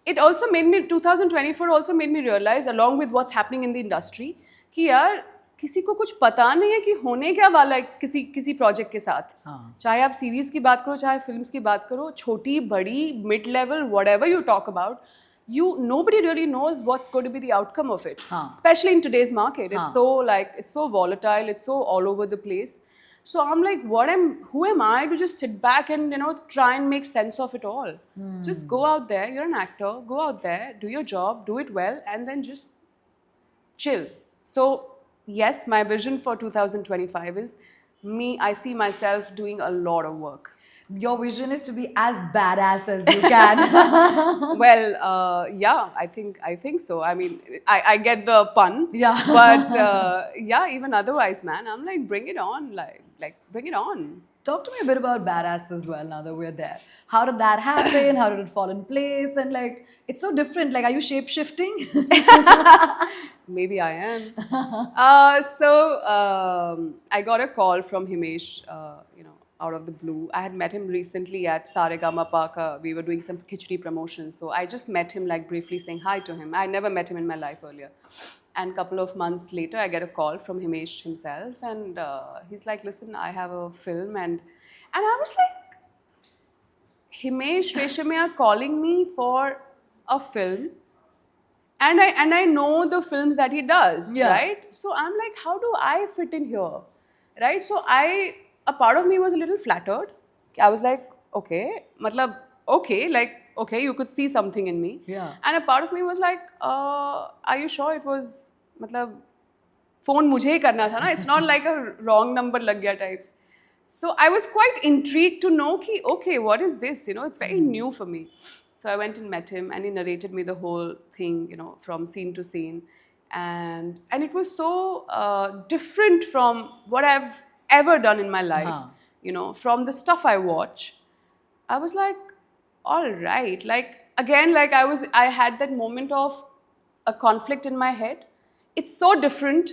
it also made me, 2024 also made me realize, along with what's happening in the industry, कि यार किसी को कुछ पता नहीं है कि होने क्या वाला है किसी प्रोजेक्ट के साथ. चाहे आप सीरीज की बात करो, चाहे फिल्म्स की बात करो, छोटी बड़ी mid level whatever you talk about, nobody really knows what's going to be the outcome of it, especially in today's market. It's so volatile, it's so all over the place. So I'm like, who am I to just sit back and, try and make sense of it all? Just go out there, you're an actor, go out there, do your job, do it well, and then just chill. So yes, my vision for 2025 is I see myself doing a lot of work. Your vision is to be as badass as you can. Well, yeah, I think so. I mean, I get the pun. Yeah. But yeah, even otherwise, man, I'm like, bring it on, like bring it on. Talk to me a bit about badass as well. Now that we're there, how did that happen? How did it fall in place? And like, it's so different. Like, are you shape shifting? Maybe I am. I got a call from Himesh, out of the blue. I had met him recently at Saregama Park. We were doing some Khichdi promotions. So I just met him, like briefly saying hi to him. I never met him in my life earlier. And a couple of months later, I get a call from Himesh himself. And he's like, listen, I have a film. And I was like, Himesh Reshamya are calling me for a film. And I know the films that he does, right? So I'm like, how do I fit in here, right? So a part of me was a little flattered. I was like, okay, you could see something in me. Yeah. And a part of me was like, are you sure it was, phone mujhe hi karna tha na? It's not like a wrong number lag gaya types. So I was quite intrigued to know ki, okay, what is this? It's very new for me. So I went and met him and he narrated me the whole thing, from scene to scene. And it was so different from what I've ever done in my life. From the stuff I watch. I was like, all right. I had that moment of a conflict in my head. It's so different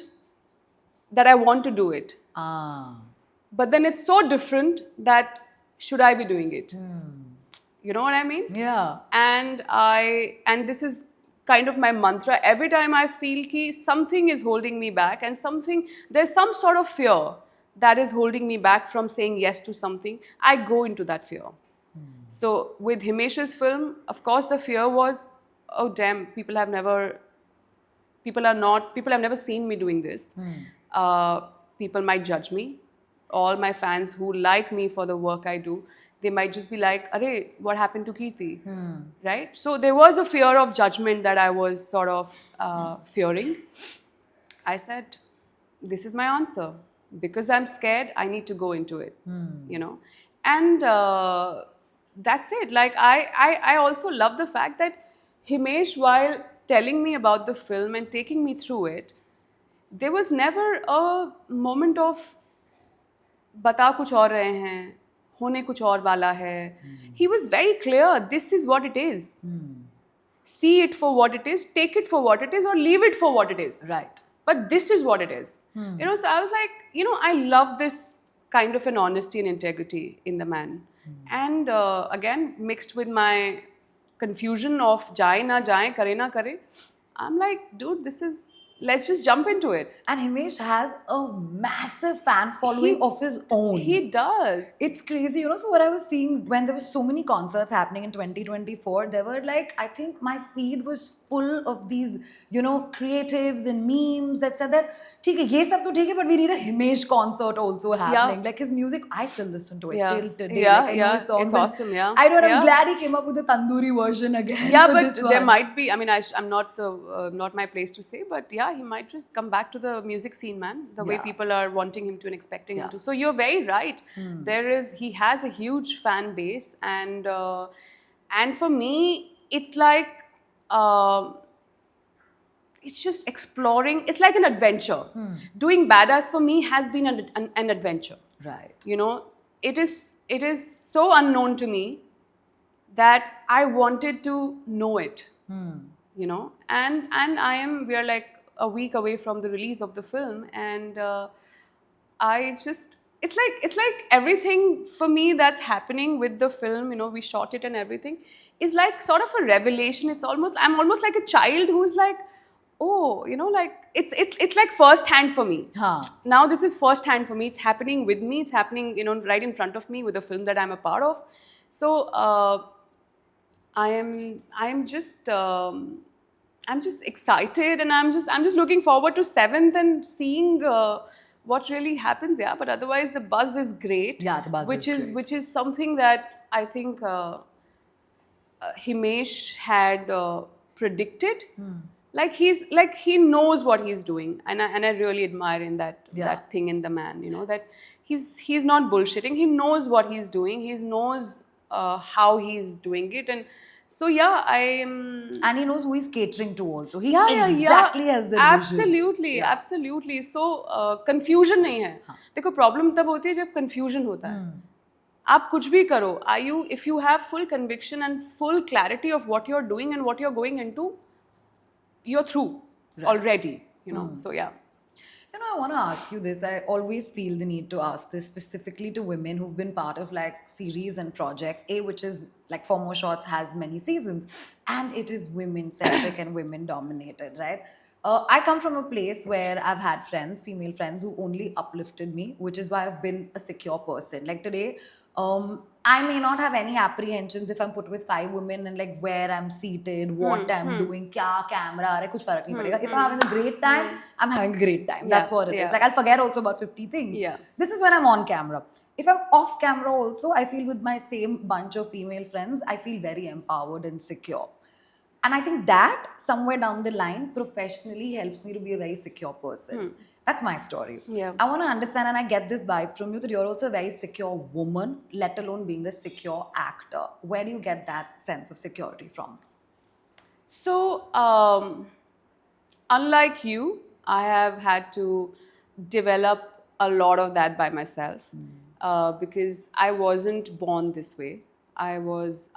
that I want to do it. But then it's so different that should I be doing it? You know what I mean? Yeah. And this is kind of my mantra. Every time I feel ki something is holding me back and there's some sort of fear that is holding me back from saying yes to something, I go into that fear. So with Himesh's film, of course the fear was, oh damn, people have never seen me doing this. People might judge me. All my fans who like me for the work I do, they might just be like, "Arey, what happened to Kirti?" Right? So there was a fear of judgment that I was sort of fearing. I said, this is my answer. Because I'm scared, I need to go into it, And that's it. Like, I also love the fact that Himesh, while telling me about the film and taking me through it, there was never a moment of bata kuch aur rahe hain, hone kuch aur wala hai. He was very clear, this is what it is. See it for what it is, take it for what it is, or leave it for what it is. Right. But this is what it is. So I was like, I love this kind of an honesty and integrity in the man. And again, mixed with my confusion of jaye na jaye, kare na kare, I'm like, dude, let's just jump into it. And Himesh has a massive fan following of his own. He does. It's crazy. So what I was seeing when there were so many concerts happening in 2024, there were I think my feed was full of these, creatives and memes that said that ठीक है, ये सब तो ठीक है, but we need a Himesh concert also happening. Like his music, I still listen to it till today. Yeah, like I know his songs. it's and awesome. Yeah, I don't know. I'm yeah. glad he came up with the tandoori version again. Yeah, for but this there one. might be. I mean, I'm not the not my place to say, but yeah, he might just come back to the music scene, man. The way Yeah. people are wanting him to and expecting him Yeah. to. So you're very right. He has a huge fan base, and for me, it's like. It's just exploring. It's like an adventure. Doing badass for me has been an adventure. Right. You know, it is so unknown to me that I wanted to know it. You know, and we are like a week away from the release of the film, and it's like everything for me that's happening with the film. You know, we shot it and everything is like sort of a revelation. I'm almost like a child who's like, oh, you know, like it's like first hand for me. Huh. Now this is first hand for me. It's happening with me. It's happening, you know, right in front of me with the film that I'm a part of. So I'm just excited, and I'm just looking forward to 7th and seeing what really happens. Yeah, but otherwise the buzz is great. Yeah, the buzz which is is great. which is something that I think Himesh had predicted. Like he knows what he's doing, and I really admire in that Yeah. that thing in the man. You know, that he's not bullshitting. He knows what he's doing. He knows how he's doing it, and so yeah, I am. And he knows who he's catering to also. He Yeah, exactly has the vision. Absolutely, absolutely. So confusion नहीं है. देखो problem तब होती है जब confusion होता है. आप कुछ भी करो. If you have full conviction and full clarity of what you're doing and what you're going into, you're through already. You know. So yeah. You know, I want to ask you this. I always feel the need to ask this specifically to women who've been part of like series and projects. Which is like Four More Shots has many seasons, and it is women centric and women dominated, right? I come from a place where I've had friends, female friends, who only uplifted me, which is why I've been a secure person. Like today, I may not have any apprehensions if I'm put with 5 women and like where I'm seated, what I'm doing, kya camera aa raha hai, kuch farak nahi padega. If I'm having a great time, I'm having a great time. That's what it is. yeah. Like I'll forget also about 50 things. Yeah. This is when I'm on camera. If I'm off camera also, I feel with my same bunch of female friends, I feel very empowered and secure. And I think that somewhere down the line professionally helps me to be a very secure person. That's my story. Yeah. I want to understand, and I get this vibe from you that you're also a very secure woman, let alone being a secure actor. Where do you get that sense of security from? So, unlike you, I have had to develop a lot of that by myself because I wasn't born this way. I wouldn't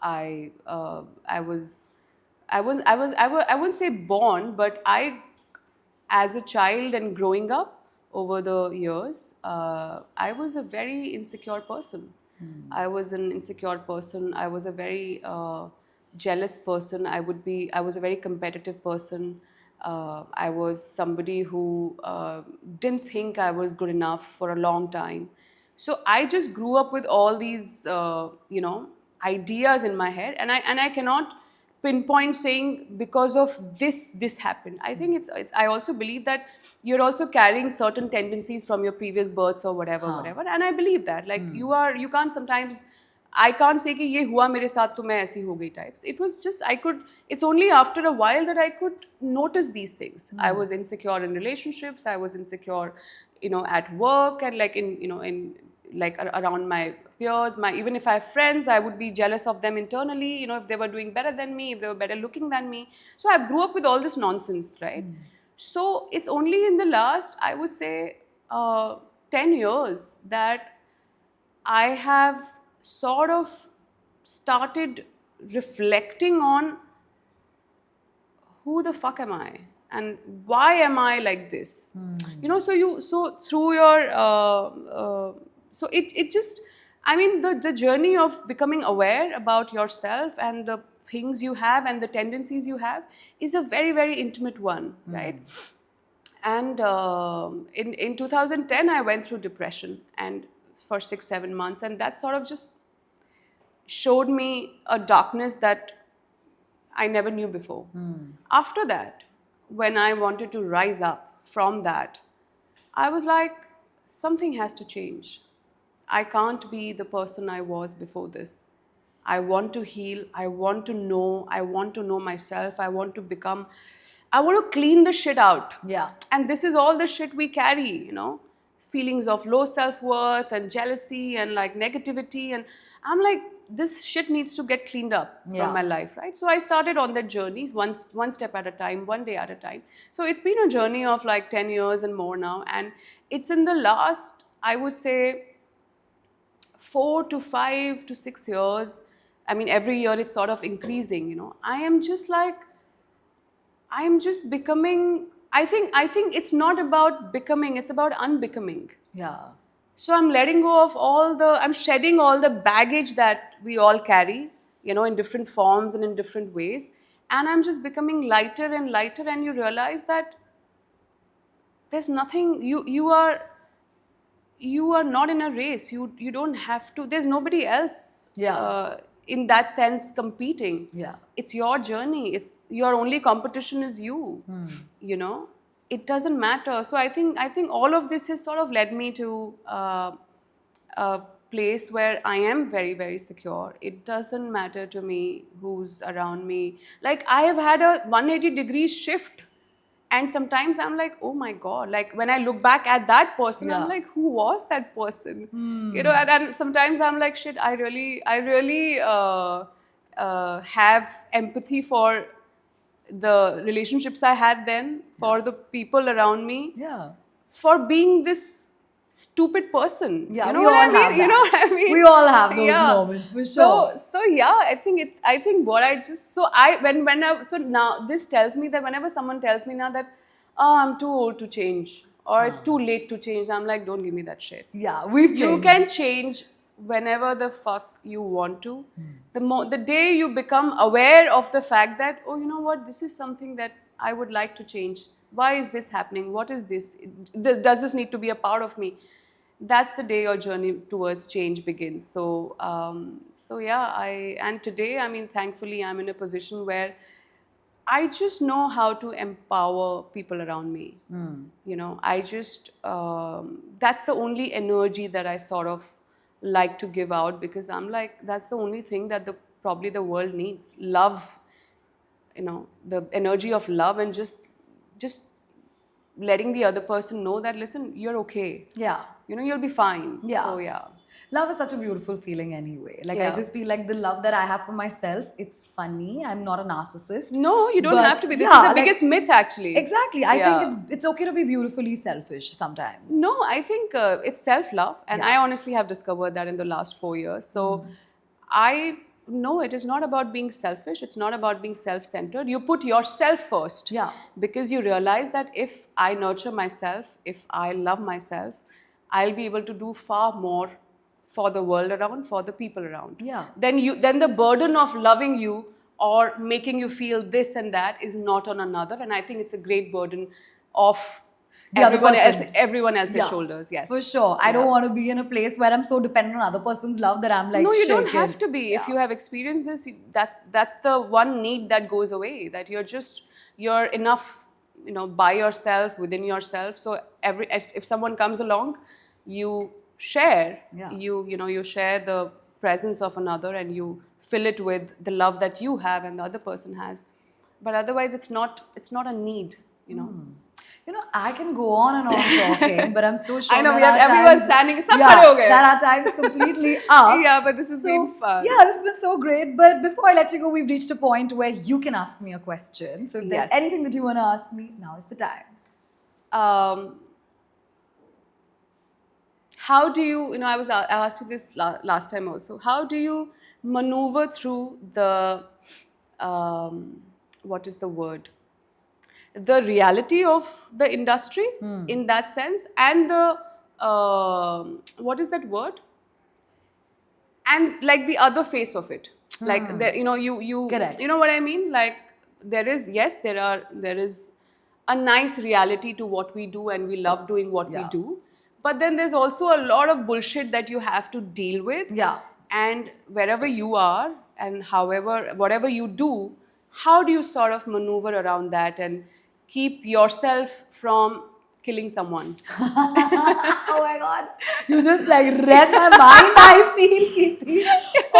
say born, but as a child and growing up over the years, I was a very insecure person. I was an insecure person. I was a very jealous person. I was a very competitive person. I was somebody who didn't think I was good enough for a long time. So I just grew up with all these, ideas in my head, and I cannot pinpoint saying because of this happened. I think it's I also believe that you're also carrying certain tendencies from your previous births or whatever, and I believe that like you can't sometimes. I can't say कि ये हुआ मेरे साथ तो मैं ऐसी हो गई types. It was just it's only after a while that I could notice these things. I was insecure in relationships. I was insecure, at work and like in like around my peers. Even if I have friends, I would be jealous of them internally. If they were doing better than me, if they were better looking than me. So I grew up with all this nonsense, right? So it's only in the last, I would say, 10 years that I have sort of started reflecting on who the fuck am I and why am I like this? So through your so it just, I mean, the journey of becoming aware about yourself and the things you have and the tendencies you have is a very, very intimate one, right? And in 2010, I went through depression and for 6-7 months, and that sort of just showed me a darkness that I never knew before. After that, when I wanted to rise up from that, I was like, something has to change. I can't be the person I was before this. I want to heal. I want to know. I want to know myself. I want to become, I want to clean the shit out. Yeah. And this is all the shit we carry, feelings of low self worth and jealousy and like negativity. And I'm like, this shit needs to get cleaned up Yeah. from my life, right? So I started on that journey, one step at a time, one day at a time. So it's been a journey of like 10 years and more now. And it's in the last, I would say, 4 to 5 to 6 years. I mean, every year it's sort of increasing. I am just becoming. I think it's not about becoming, it's about unbecoming. Yeah. So I'm letting go of I'm shedding all the baggage that we all carry, in different forms and in different ways. And I'm just becoming lighter and lighter. And you realize that there's nothing, you are not in a race. You don't have to, there's nobody else Yeah. in that sense competing. Yeah. It's your journey. It's your only competition is you. It doesn't matter. So I think all of this has sort of led me to a place where I am very, very secure. It doesn't matter to me who's around me. Like, I have had a 180-degree shift. And sometimes I'm like, oh my God, like when I look back at that person, Yeah. I'm like, who was that person? And sometimes I'm like, shit, I really have empathy for the relationships I had then, for the people around me, Yeah. for being this stupid person. Yeah, You know we what all I mean? have You know that. what I mean? We all have those moments, for sure. So yeah, I think what I just, so I, so now this tells me that whenever someone tells me now that, oh, I'm too old to change, or it's too late to change, I'm like, don't give me that shit. Yeah, we've changed. You can change whenever the fuck you want to. The day you become aware of the fact that, oh, you know what, this is something that I would like to change. Why is this happening? What is this? Does this need to be a part of me? That's the day your journey towards change begins. So yeah, and today, I mean, thankfully, I'm in a position where I just know how to empower people around me. I just, that's the only energy that I sort of like to give out, because I'm like, that's the only thing that probably the world needs. Love, the energy of love, and just letting the other person know that, listen, you're okay. Yeah. You'll be fine. Yeah. So yeah. Love is such a beautiful feeling anyway. Like, I Yeah. just feel like the love that I have for myself, it's funny. I'm not a narcissist. No, you don't But have to be. This yeah, is the like- biggest myth, actually. Exactly. I Yeah. think it's okay to be beautifully selfish sometimes. No, I think it's self-love, and Yeah. I honestly have discovered that in the last 4 years. So I know it is not about being selfish. It's not about being self-centered. You put yourself first. Yeah. Because you realize that if I nurture myself, if I love myself, I'll be able to do far more for the world around, for the people around. Yeah. Then the burden of loving you or making you feel this and that is not on another. And I think it's a great burden of The other person. everyone else's Yeah, shoulders. Yes. For sure. I don't want to be in a place where I'm so dependent on other person's love that I'm like, No, you don't shaken. have to be. If you have experienced this, that's the one need that goes away. That you're enough, by yourself, within yourself. So if someone comes along, you share. Yeah. You share the presence of another, and you fill it with the love that you have and the other person has. But otherwise, it's not a need. I can go on and on talking, but I'm so sure I know, that we have our everyone time's- standing, sab khade ho gaye. that our time's completely up. Yeah, but this has been fun. Yeah, this has been so great. But before I let you go, we've reached a point where you can ask me a question. So if there's Yes. anything that you want to ask me, now is the time. How do you, I asked you this last time also, how do you maneuver through the, what is the word? The reality of the industry in that sense, and the, what is that word? And like the other face of it. Like, there, you Correct. you know what I mean? Like, there is a nice reality to what we do, and we love doing what we Yeah. do. But then there's also a lot of bullshit that you have to deal with. Yeah. And wherever you are and whatever you do, how do you sort of maneuver around that and keep yourself from killing someone. Oh my god, you just like read my mind. I feel, Kirti.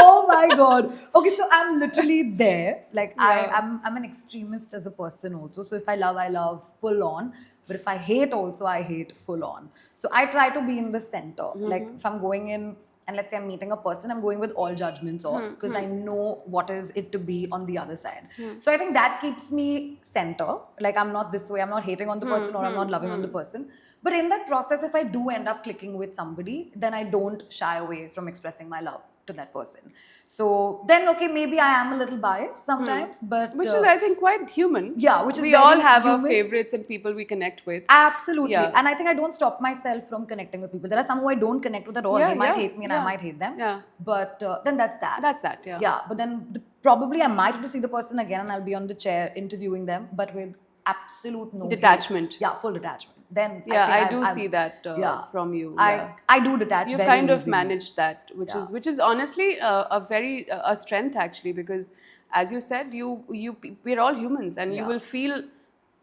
Oh my god. Okay, so I'm literally there. Like Yeah. I'm an extremist as a person also. So if I love full on. But if I hate also, I hate full on. So I try to be in the center. Like if I'm going in and let's say I'm meeting a person, I'm going with all judgments off because I know what is it to be on the other side. So I think that keeps me center. Like I'm not this way, I'm not hating on the person or I'm not loving on the person. But in that process, if I do end up clicking with somebody, then I don't shy away from expressing my love to that person. So then, okay, maybe I am a little biased sometimes, but Which is, I think, quite human. yeah, which is we very all have our human. favorites and people we connect with. Absolutely. Yeah. And I think I don't stop myself from connecting with people. There are some who I don't connect with at all. Yeah, They might yeah, hate me and yeah. I might hate them. Yeah. But then that's that. That's that, yeah. Yeah. But then probably I might have to see the person again and I'll be on the chair interviewing them, but with absolute no hate. Detachment. Yeah, full detachment. Then Yeah, think I do I'm- see that yeah. from you. Yeah. I do detach You very kind of easily. managed that, which is honestly a very a strength actually, because as you said, we're all humans and you Yeah. will feel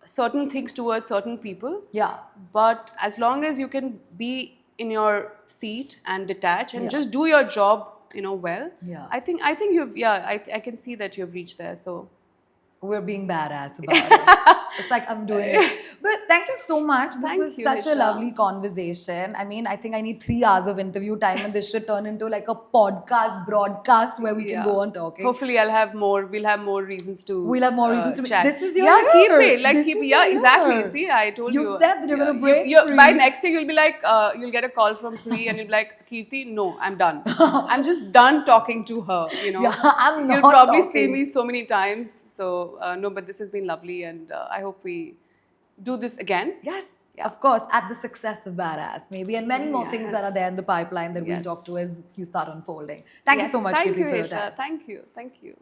certain things towards certain people. Yeah. But as long as you can be in your seat and detach and Yeah. just do your job, well. Yeah. I think you've I can see that you've reached there. So We're being badass about it. It's like I'm doing it. But thank you so much. This Thank was you, such a Nisha. lovely conversation. I mean, I think I need 3 hours of interview time and this should turn into like a podcast broadcast where we can yeah. go on talking. Hopefully, we'll have more reasons to. We'll have more reasons to chat. This is your yeah, year. keep it. Like This keep is yeah, your exactly. year. See, I told you. You've said that you're gonna break By free. next year, you'll be like, you'll get a call from Pri and you'll be like, Kirti, no, I'm done. I'm just done talking to her. Yeah, I'm not You'll probably see talking. me so many times. So no, but this has been lovely, and I hope we do this again. Yes, Yeah. of course, at the success of Badass, maybe, and many more things that Yes. are there in the pipeline that we'll Yes. talk to as you start unfolding. Thank you Yes, so much, Thank Kirti, you, for your Isha. time. Thank you. Thank you.